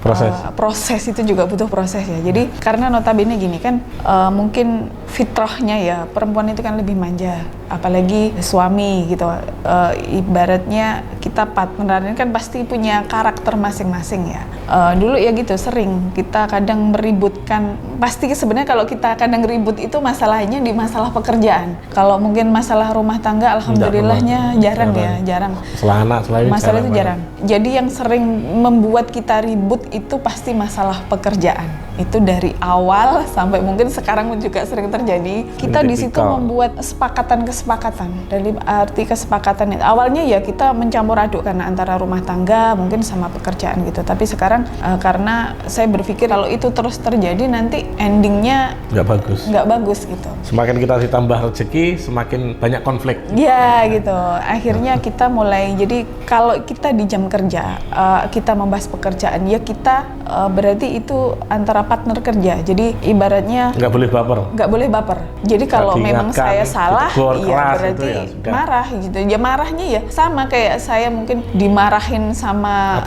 proses itu juga butuh proses ya. Jadi karena notabene gini kan mungkin fitrahnya ya perempuan itu kan lebih manja, apalagi suami gitu. Ibaratnya kita partneran kan pasti punya karakter masing-masing ya. Dulu ya gitu sering kita kadang meributkan. Pasti sebenarnya kalau kita kadang ribut itu masalahnya di masalah pekerjaan. Kalau mungkin masalah rumah tangga alhamdulillahnya jarang ya, jarang. Masalah itu jarang. Jadi yang sering membuat kita ribut itu pasti masalah pekerjaan. Itu dari awal sampai mungkin sekarang juga sering terjadi. Kita di situ membuat kesepakatan. Dari arti kesepakatan itu awalnya ya kita mencampur adukkan antara rumah tangga mungkin sama pekerjaan gitu. Tapi sekarang karena saya berpikir kalau itu terus terjadi nanti endingnya nggak bagus gitu. Semakin kita ditambah rezeki, semakin banyak konflik. Ya gitu. Akhirnya kita mulai, jadi kalau kita di jam kerja kita membahas pekerjaan ya kita berarti itu antara partner kerja. Jadi ibaratnya nggak boleh baper. Jadi kalau memang saya salah, iya berarti ya marah gitu. Ya marahnya ya sama kayak saya mungkin dimarahin sama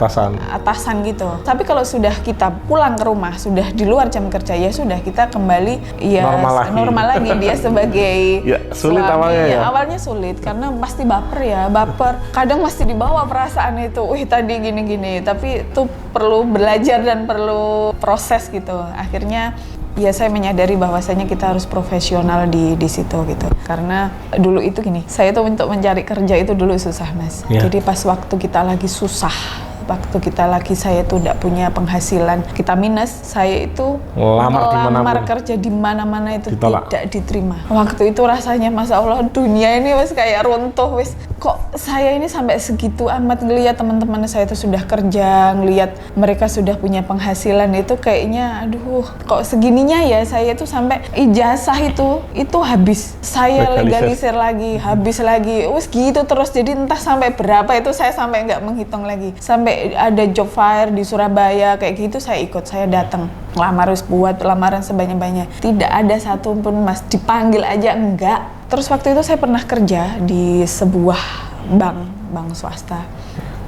atasan gitu. Tapi kalau sudah kita pulang ke rumah, sudah di luar jam kerja ya sudah kita kembali ya normal lagi. Dia sebagai ya, sulit suami, awalnya ya. Awalnya sulit karena pasti baper. Kadang masih dibawa perasaan itu. Tadi gini-gini. Tapi itu perlu belajar dan perlu proses gitu. Akhirnya ya saya menyadari bahwasanya kita harus profesional di situ gitu. Karena dulu itu gini, saya tuh untuk mencari kerja itu dulu susah Mas. Jadi pas waktu kita lagi susah, waktu kita lagi saya tuh tidak punya penghasilan, kita minus, saya itu melamar kerja di mana-mana itu ditolak. Tidak diterima. Waktu itu rasanya Masya Allah dunia ini wes kayak runtuh wes. Kok saya ini sampai segitu amat ngelihat teman-teman saya itu sudah kerja, ngelihat mereka sudah punya penghasilan itu kayaknya aduh kok segininya ya saya itu sampai ijazah itu habis. Saya legalisir lagi, habis lagi. Wes gitu terus jadi entah sampai berapa itu saya sampai nggak menghitung lagi. Sampai ada job fair di Surabaya kayak gitu saya ikut, saya datang ngelamar, harus buat lamaran sebanyak-banyak, tidak ada satupun Mas dipanggil aja enggak. Terus waktu itu saya pernah kerja di sebuah bank swasta.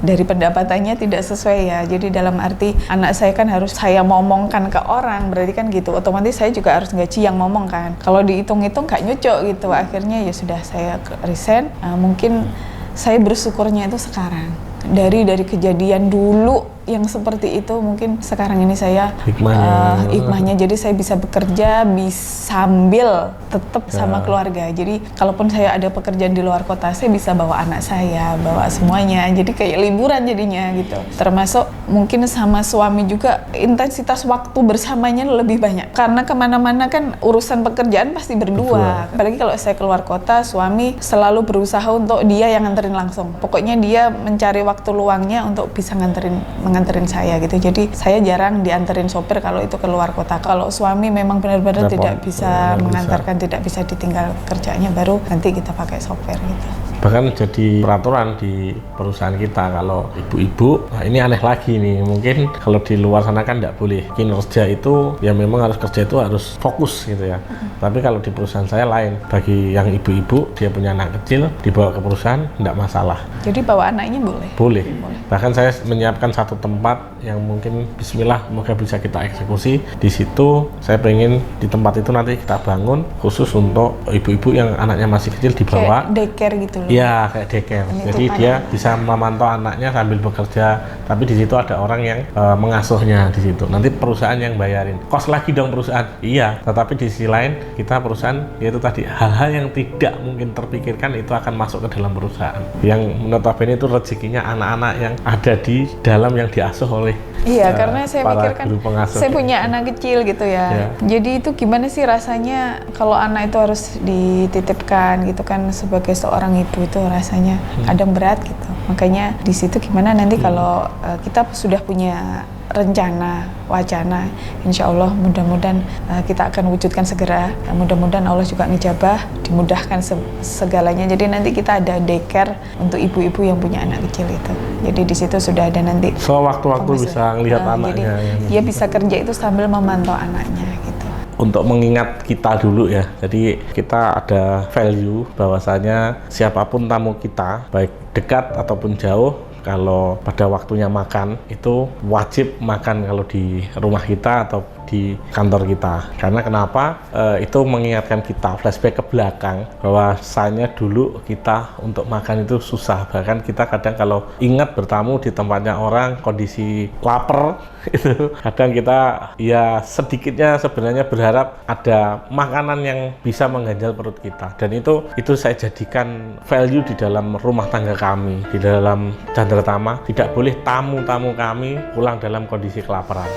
Dari pendapatannya tidak sesuai ya, jadi dalam arti anak saya kan harus saya ngomongkan ke orang, berarti kan gitu otomatis saya juga harus gaji yang ngomong kan, kalau dihitung-hitung gak nyocok gitu. Akhirnya ya sudah saya resign. Mungkin saya bersyukurnya itu sekarang dari kejadian dulu yang seperti itu mungkin sekarang ini saya Hikmahnya. jadi saya bisa bekerja sambil tetap sama keluarga. Jadi kalaupun saya ada pekerjaan di luar kota, saya bisa bawa anak saya, bawa semuanya. Jadi kayak liburan jadinya gitu. Termasuk mungkin sama suami juga intensitas waktu bersamanya lebih banyak. Karena kemana-mana kan urusan pekerjaan pasti berdua. Apalagi kalau saya keluar kota, suami selalu berusaha untuk dia yang nganterin langsung. Pokoknya dia mencari waktu luangnya untuk bisa menganterin saya gitu. Jadi saya jarang dianterin sopir kalau itu keluar kota. Kalau suami memang benar-benar tidak bisa mengantarkan, tidak bisa ditinggal kerjanya, baru nanti kita pakai sopir gitu. Bahkan jadi peraturan di perusahaan kita kalau ibu-ibu, nah ini aneh lagi nih, mungkin kalau di luar sana kan nggak boleh kinerja itu, ya memang harus kerja itu harus fokus gitu ya. Tapi kalau di perusahaan saya lain, bagi yang ibu-ibu dia punya anak kecil dibawa ke perusahaan nggak masalah. Jadi bawa anaknya boleh? Boleh. Bahkan saya menyiapkan satu tempat yang mungkin Bismillah semoga bisa kita eksekusi. Di situ saya pengen di tempat itu nanti kita bangun khusus untuk ibu-ibu yang anaknya masih kecil dibawa. Kayak daycare gitu loh. Iya, kayak daycare. Jadi dia bisa memantau anaknya sambil bekerja, tapi di situ ada orang yang mengasuhnya di situ. Nanti perusahaan yang bayarin. Kos lagi dong perusahaan. Iya, tetapi di sisi lain kita perusahaan yaitu tadi hal-hal yang tidak mungkin terpikirkan itu akan masuk ke dalam perusahaan. Yang notabene itu rezekinya anak-anak yang ada di dalam yang diasuh oleh karena saya pikir kan saya punya anak kecil gitu ya. Jadi itu gimana sih rasanya kalau anak itu harus dititipkan gitu kan, sebagai seorang ibu itu rasanya kadang berat gitu. Makanya di situ gimana nanti kalau kita sudah punya rencana, wacana, insya Allah mudah-mudahan kita akan wujudkan segera. Mudah-mudahan Allah juga ngejabah, dimudahkan segalanya. Jadi nanti kita ada daycare untuk ibu-ibu yang punya anak kecil itu. Jadi di situ sudah ada nanti. So waktu-waktu bisa ngelihat anaknya. Jadi dia bisa kerja itu sambil memantau anaknya gitu. Untuk mengingat kita dulu ya, jadi kita ada value bahwasanya siapapun tamu kita, baik dekat ataupun jauh, kalau pada waktunya makan itu wajib makan kalau di rumah kita atau di kantor kita. Karena kenapa? Itu mengingatkan kita flashback ke belakang bahwasanya dulu kita untuk makan itu susah. Bahkan kita kadang kalau ingat bertamu di tempatnya orang kondisi lapar itu kadang kita ya sedikitnya sebenarnya berharap ada makanan yang bisa mengganjal perut kita. Dan itu saya jadikan value di dalam rumah tangga kami, di dalam Chandra Tama. Tidak boleh tamu-tamu kami pulang dalam kondisi kelaparan.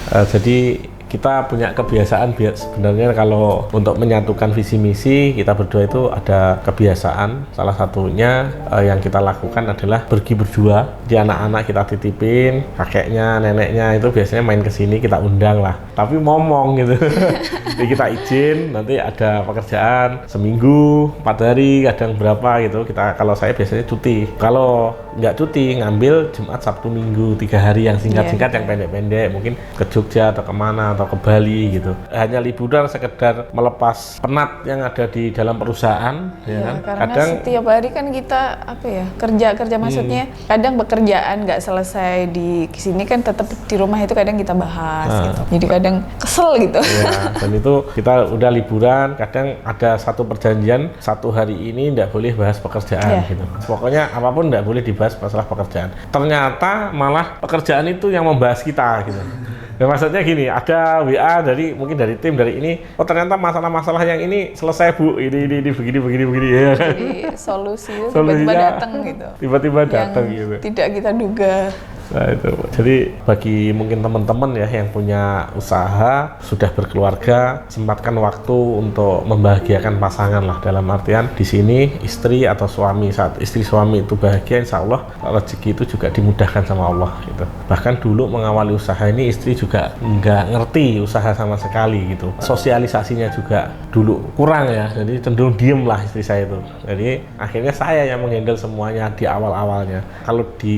Jadi kita punya kebiasaan sebenarnya kalau untuk menyatukan visi misi kita berdua itu ada kebiasaan. Salah satunya yang kita lakukan adalah pergi berdua. Di anak-anak kita titipin, kakeknya, neneknya itu biasanya main ke sini kita undang lah. Tapi ngomong gitu. Jadi kita izin nanti ada pekerjaan seminggu, 4 hari, kadang berapa gitu. Kalau saya biasanya cuti. Kalau nggak cuti ngambil Jumat, Sabtu, Minggu 3 hari yang singkat-singkat, yang pendek-pendek, mungkin ke Jogja atau kemana atau ke Bali gitu. Hanya liburan sekedar melepas penat yang ada di dalam perusahaan, ya kan? Karena Kadang setiap hari kan kita kerja maksudnya kadang pekerjaan nggak selesai di sini kan tetap di rumah itu kadang kita bahas gitu. Jadi kadang kesel gitu. Ya, dan itu kita udah liburan, kadang ada satu perjanjian 1 hari ini nggak boleh bahas pekerjaan gitu. Pokoknya apapun nggak boleh dibahas masalah pekerjaan. Ternyata malah pekerjaan itu yang membahas kita gitu. Ya, maksudnya gini, ada WA mungkin dari tim dari ini, oh ternyata masalah-masalah yang ini selesai Bu, ini begini ya kan. Jadi solusi itu tiba-tiba datang gitu. Tiba-tiba datang gitu. Tidak kita duga. Nah itu, jadi bagi mungkin teman-teman ya yang punya usaha, sudah berkeluarga, sempatkan waktu untuk membahagiakan pasangan lah, dalam artian di sini istri atau suami, saat istri suami itu bahagia, insya Allah rezeki itu juga dimudahkan sama Allah gitu. Bahkan dulu mengawali usaha ini istri juga nggak ngerti usaha sama sekali gitu, sosialisasinya juga dulu kurang ya, jadi cenderung diem lah istri saya itu. Jadi akhirnya saya yang menghandle semuanya di awal-awalnya. Kalau di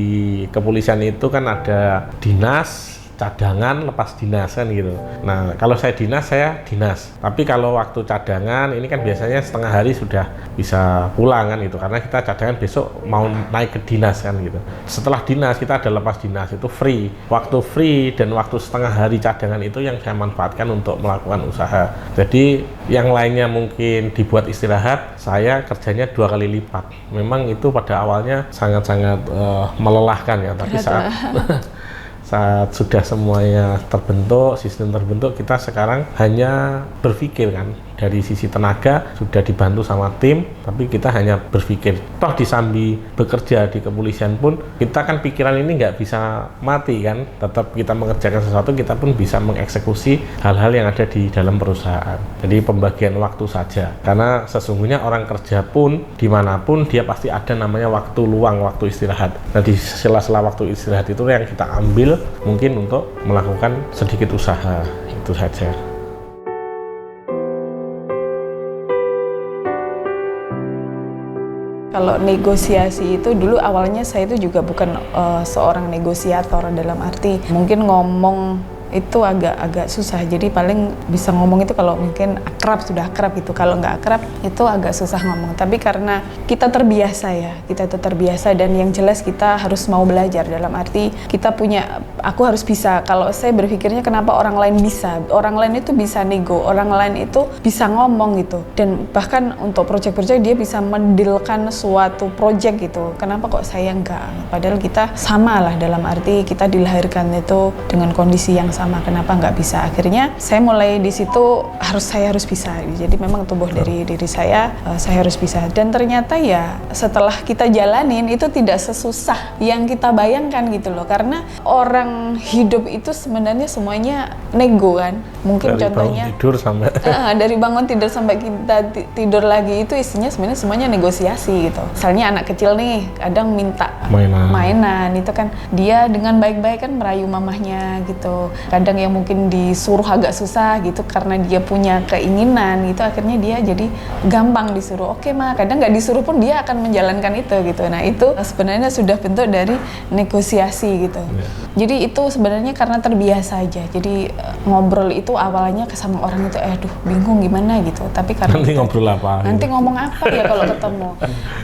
kepolisian itu kan ada dinas, cadangan, lepas dinas kan gitu. Nah, kalau saya dinas. Tapi kalau waktu cadangan ini kan biasanya setengah hari sudah bisa pulang kan gitu. Karena kita cadangan besok mau naik ke dinas kan gitu. Setelah dinas kita ada lepas dinas, itu free. Waktu free dan waktu setengah hari cadangan itu yang saya manfaatkan untuk melakukan usaha. Jadi yang lainnya mungkin dibuat istirahat, saya kerjanya 2 kali lipat. Memang itu pada awalnya sangat-sangat melelahkan ya, tapi saat sudah semuanya terbentuk, sistem terbentuk, kita sekarang hanya berpikir kan, dari sisi tenaga sudah dibantu sama tim, tapi kita hanya berpikir. Toh disambi bekerja di kepolisian pun, kita kan pikiran ini nggak bisa mati kan, tetap kita mengerjakan sesuatu, kita pun bisa mengeksekusi hal-hal yang ada di dalam perusahaan. Jadi pembagian waktu saja, karena sesungguhnya orang kerja pun dimanapun dia pasti ada namanya waktu luang, waktu istirahat. Nah di sela-sela waktu istirahat itu yang kita ambil mungkin untuk melakukan sedikit usaha, itu saja. Kalau negosiasi itu dulu awalnya saya itu juga bukan seorang negosiator, dalam arti mungkin ngomong itu agak susah, jadi paling bisa ngomong itu kalau mungkin akrab, sudah akrab gitu. Kalau nggak akrab itu agak susah ngomong, tapi karena kita terbiasa ya, kita itu terbiasa, dan yang jelas kita harus mau belajar, dalam arti kita punya, aku harus bisa. Kalau saya berpikirnya kenapa orang lain bisa, orang lain itu bisa nego, orang lain itu bisa ngomong gitu, dan bahkan untuk project-project dia bisa mendilkan suatu project gitu, kenapa kok saya enggak, padahal kita sama lah, dalam arti kita dilahirkan itu dengan kondisi yang sama, kenapa nggak bisa. Akhirnya saya mulai di situ, saya harus bisa, jadi memang tumbuh dari diri saya harus bisa, dan ternyata ya setelah kita jalanin itu tidak sesusah yang kita bayangkan gitu loh, karena orang hidup itu sebenarnya semuanya nego kan, mungkin dari contohnya bangun tidur sampai dari bangun tidur sampai kita tidur lagi itu isinya sebenarnya semuanya negosiasi gitu. Misalnya anak kecil nih kadang minta mainan itu kan dia dengan baik-baik kan merayu mamahnya gitu, kadang yang mungkin disuruh agak susah gitu karena dia punya keinginan gitu, akhirnya dia jadi gampang disuruh, oke mah, kadang nggak disuruh pun dia akan menjalankan itu gitu. Nah itu sebenarnya sudah bentuk dari negosiasi gitu. Jadi itu sebenarnya karena terbiasa aja, jadi ngobrol itu awalnya sama orang itu aduh bingung gimana gitu, tapi karena nanti ngobrol apa, nanti ngomong apa ya kalau ketemu.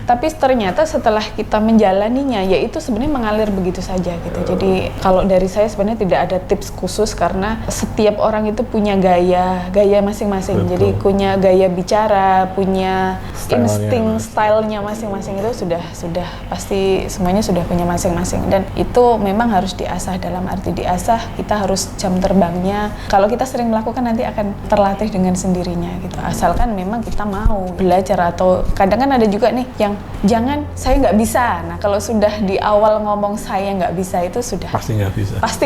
Tapi ternyata setelah kita menjalaninya ya itu sebenarnya mengalir begitu saja gitu. Jadi kalau dari saya sebenarnya tidak ada tips khusus, karena setiap orang itu punya gaya masing-masing. Betul. Jadi punya gaya bicara, punya insting stylenya masing-masing, itu sudah pasti semuanya sudah punya masing-masing, dan itu memang harus diasah, dalam arti diasah kita harus jam terbangnya. Kalau kita sering melakukan nanti akan terlatih dengan sendirinya gitu, asalkan memang kita mau belajar. Atau kadang kan ada juga nih yang jangan saya nggak bisa. Nah kalau sudah di awal ngomong saya nggak bisa itu sudah pasti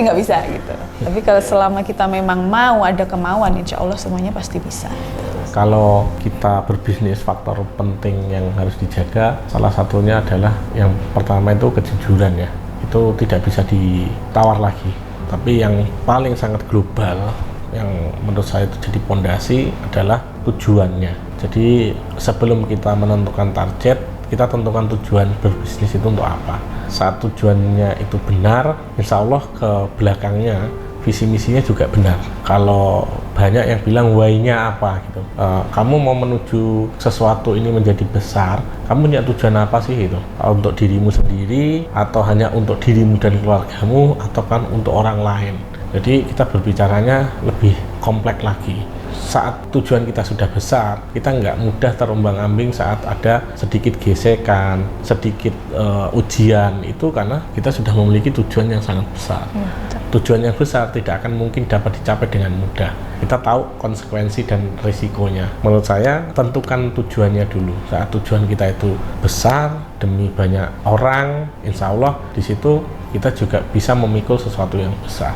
nggak bisa gitu. Tapi kalau selama kita memang mau, ada kemauan, insya Allah semuanya pasti bisa. Kalau kita berbisnis, faktor penting yang harus dijaga salah satunya adalah yang pertama itu kejujuran ya. Itu tidak bisa ditawar lagi. Tapi yang paling sangat global yang menurut saya itu jadi pondasi adalah tujuannya. Jadi sebelum kita menentukan target, kita tentukan tujuan berbisnis itu untuk apa. Saat tujuannya itu benar, insya Allah ke belakangnya visi misinya juga benar. Kalau banyak yang bilang why-nya apa gitu, kamu mau menuju sesuatu ini menjadi besar, kamu punya tujuan apa sih itu? Untuk dirimu sendiri, atau hanya untuk dirimu dan keluargamu, atau kan untuk orang lain? Jadi kita berbicaranya lebih kompleks lagi. Saat tujuan kita sudah besar, kita nggak mudah terombang-ambing saat ada sedikit gesekan, sedikit ujian, itu karena kita sudah memiliki tujuan yang sangat besar. Tujuan yang besar tidak akan mungkin dapat dicapai dengan mudah. Kita tahu konsekuensi dan risikonya. Menurut saya, tentukan tujuannya dulu. Saat tujuan kita itu besar demi banyak orang, insya Allah di situ kita juga bisa memikul sesuatu yang besar.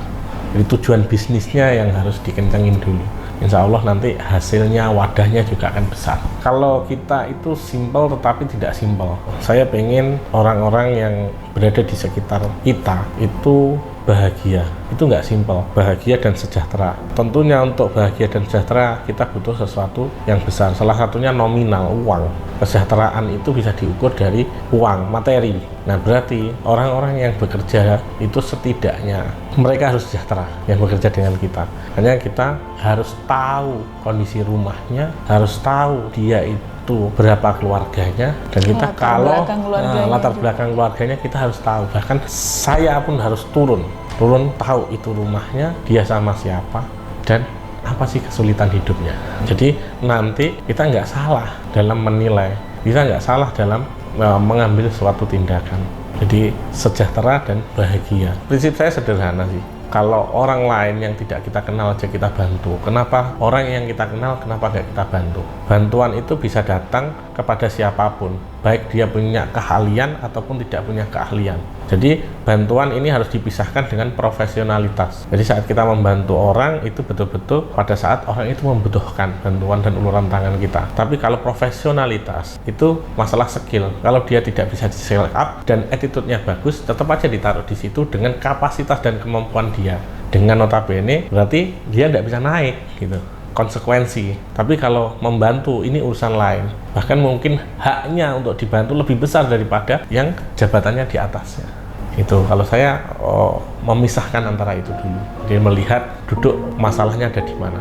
Jadi tujuan bisnisnya yang harus dikencengin dulu. Insya Allah nanti hasilnya, wadahnya juga akan besar. Kalau kita itu simpel tetapi tidak simpel. Saya pengen orang-orang yang berada di sekitar kita itu bahagia. Itu nggak simpel, bahagia dan sejahtera. Tentunya untuk bahagia dan sejahtera kita butuh sesuatu yang besar. Salah satunya nominal, uang. Kesejahteraan itu bisa diukur dari uang, materi. Nah, berarti orang-orang yang bekerja itu setidaknya mereka harus sejahtera yang bekerja dengan kita. Hanya kita harus tahu kondisi rumahnya, harus tahu dia itu berapa keluarganya, dan kita latar belakang keluarganya kita harus tahu. Bahkan saya pun harus turun tahu itu rumahnya, dia sama siapa, dan apa sih kesulitan hidupnya. Jadi nanti kita nggak salah dalam menilai, kita nggak salah dalam mengambil suatu tindakan. Jadi sejahtera dan bahagia. Prinsip saya sederhana sih. Kalau orang lain yang tidak kita kenal aja kita bantu, kenapa orang yang kita kenal kenapa nggak kita bantu? Bantuan itu bisa datang kepada siapapun, baik dia punya keahlian ataupun tidak punya keahlian. Jadi bantuan ini harus dipisahkan dengan profesionalitas. Jadi saat kita membantu orang itu betul-betul pada saat orang itu membutuhkan bantuan dan uluran tangan kita. Tapi kalau profesionalitas itu masalah skill. Kalau dia tidak bisa di scale up dan attitude-nya bagus, tetap aja ditaruh di situ dengan kapasitas dan kemampuan dia. Dengan notabene berarti dia tidak bisa naik gitu. Konsekuensi. Tapi kalau membantu ini urusan lain. Bahkan mungkin haknya untuk dibantu lebih besar daripada yang jabatannya di atasnya. Itu kalau saya memisahkan antara itu dulu. Jadi melihat duduk masalahnya ada di mana.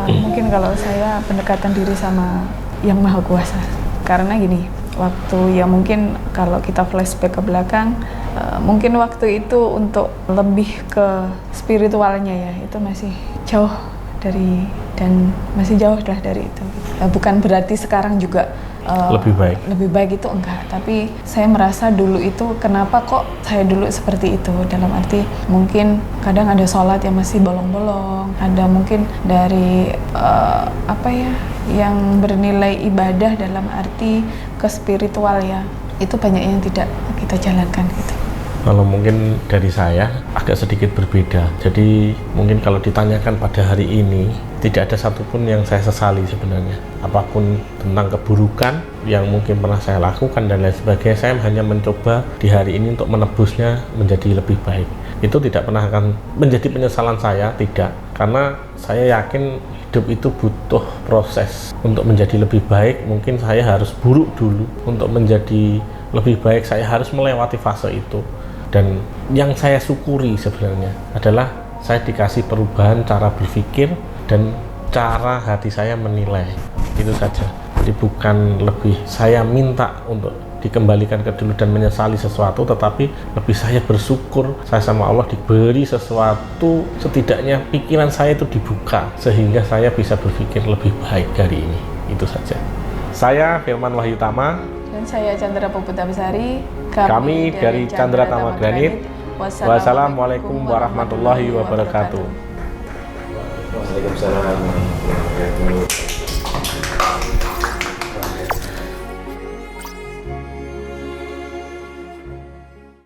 Mungkin kalau saya pendekatan diri sama Yang Maha Kuasa. Karena gini, waktu ya mungkin kalau kita flashback ke belakang, mungkin waktu itu untuk lebih ke spiritualnya ya, itu masih jauh dari, dan masih jauh lah dari itu. Bukan berarti sekarang juga lebih baik itu enggak, tapi saya merasa dulu itu kenapa kok saya dulu seperti itu, dalam arti mungkin kadang ada sholat yang masih bolong-bolong, ada mungkin dari yang bernilai ibadah dalam arti ke spiritual ya, itu banyak yang tidak kita jalankan gitu. Kalau mungkin dari saya agak sedikit berbeda. Jadi mungkin kalau ditanyakan pada hari ini, tidak ada satupun yang saya sesali sebenarnya. Apapun tentang keburukan yang mungkin pernah saya lakukan dan lain sebagainya, saya hanya mencoba di hari ini untuk menebusnya menjadi lebih baik. Itu tidak pernah akan menjadi penyesalan saya, tidak. Karena saya yakin hidup itu butuh proses. Untuk menjadi lebih baik, mungkin saya harus buruk dulu. Untuk menjadi lebih baik, saya harus melewati fase itu. Dan yang saya syukuri sebenarnya adalah saya dikasih perubahan cara berpikir dan cara hati saya menilai. Itu saja. Jadi bukan lebih saya minta untuk dikembalikan ke dulu dan menyesali sesuatu, tetapi lebih saya bersyukur saya sama Allah diberi sesuatu, setidaknya pikiran saya itu dibuka sehingga saya bisa berpikir lebih baik dari ini. Itu saja. Saya Firman Wahyu Tama. Dan saya Chandra Puputa Besari. Kami dari Chandra Tama Granit. Wassalamualaikum warahmatullahi wabarakatuh. Waalaikumsalam warahmatullahi wabarakatuh.